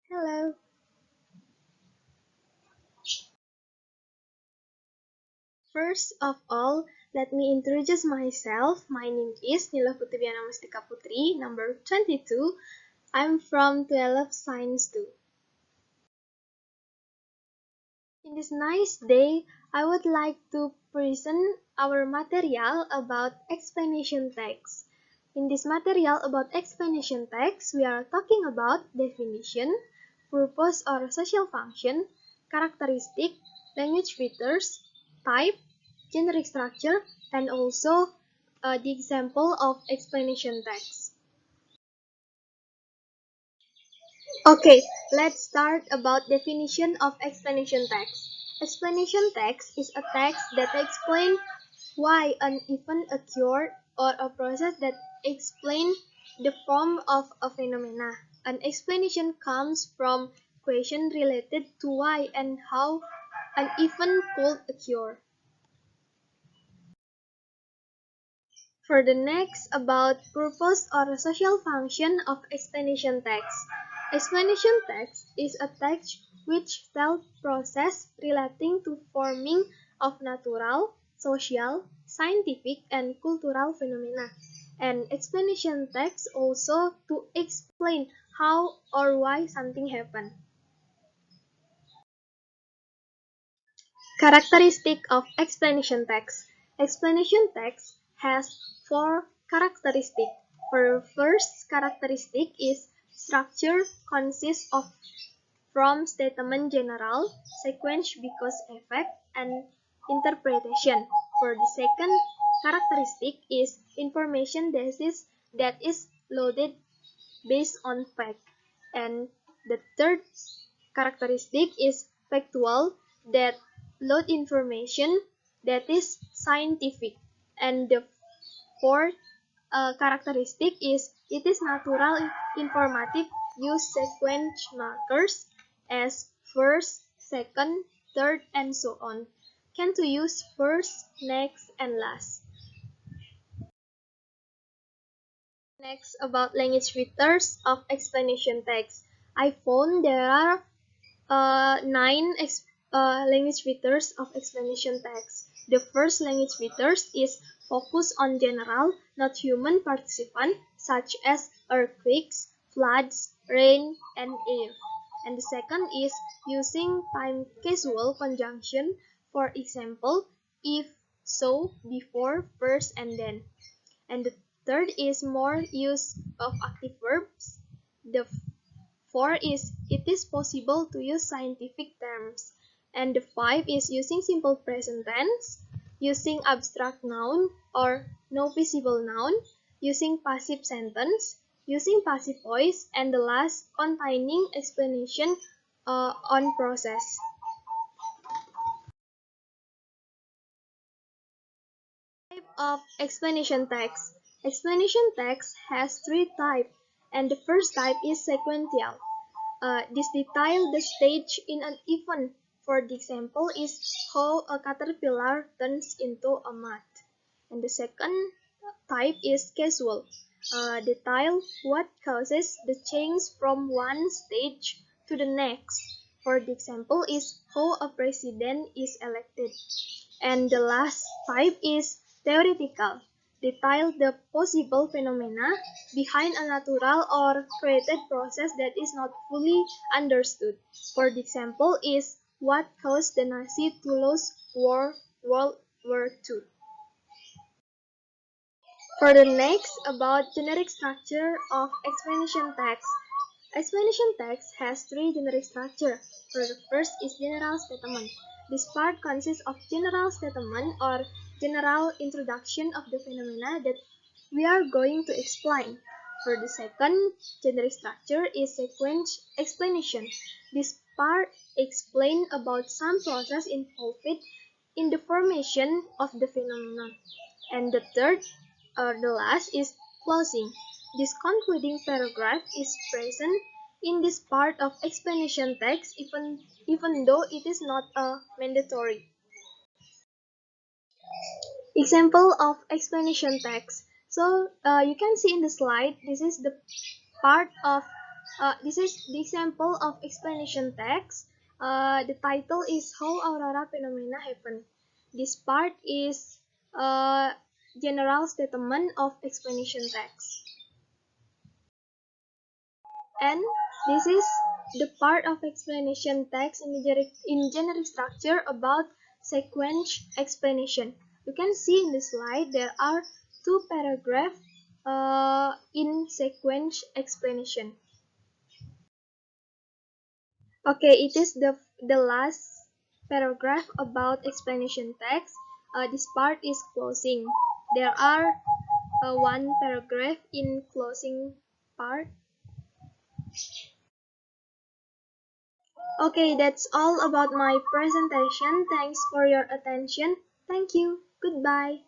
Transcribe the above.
Hello. First of all, let me introduce myself. My name is Luh Putu Biona Mustika Putri, number 22. I'm from 12 Science 2. In this nice day, I would like to present our material about explanation text. In this material about explanation text, we are talking about definition, purpose or social function, characteristic, language features, type, generic structure, and also the example of explanation text. Okay, let's start about definition of explanation text. Explanation text is a text that explains why an event occurred or a process that explains the form of a phenomena. An explanation comes from questions related to why and how an event could occur. For the next, about purpose or social function of explanation text. Explanation text is a text which tells process relating to forming of natural, social, scientific, and cultural phenomena. And explanation text also to explain how or why something happened. Characteristic of explanation text. Explanation text has four characteristics. For first characteristic is structure consists of from statement general, sequence because effect, and interpretation. For the second characteristic is information that is loaded based on fact. And the third characteristic is factual that load information that is scientific. And the fourth characteristic is it is natural informative use sequence markers as first, second, third, and so on. Can to use first, next, and last. Next, about language features of explanation text. I found there are nine language features of explanation text. The first language features is focus on general, not human participant, such as earthquakes, floods, rain, and air. And the second is using time casual conjunction, for example, if, so, before, first, and then. And the third is more use of active verbs. The four is it is possible to use scientific terms. And the five is using simple present tense, using abstract noun or no visible noun, using passive sentence, using passive voice, and the last containing explanation on process. Type of explanation text. Explanation text has three types, and the first type is sequential. This detail the stage in an event. For the example is how a caterpillar turns into a moth. And the second type is casual. Detail what causes the change from one stage to the next. For the example is how a president is elected. And the last type is theoretical. Detail the possible phenomena behind a natural or created process that is not fully understood. For the example is what caused the Nazi to lose World War II. For the next, about generic structure of explanation text. Explanation text has three generic structure. For the first is general statement. This part consists of general statement or general introduction of the phenomena that we are going to explain. For the second generic structure is sequence explanation. This part explains about some process involved in the formation of the phenomenon. And the third or the last is closing. This concluding paragraph is present in this part of explanation text even though it is not a mandatory. Example of explanation text. So you can see in the slide, this is the part of This is the example of explanation text. The title is How Aurora Phenomena Happen. This part is general statement of explanation text. And this is the part of explanation text in generic structure about sequence explanation. You can see in the slide there are two paragraphs in sequence explanation. Okay, it is the last paragraph about explanation text. This part is closing. There are one paragraph in closing part. Okay, that's all about my presentation. Thanks for your attention. Thank you. Goodbye.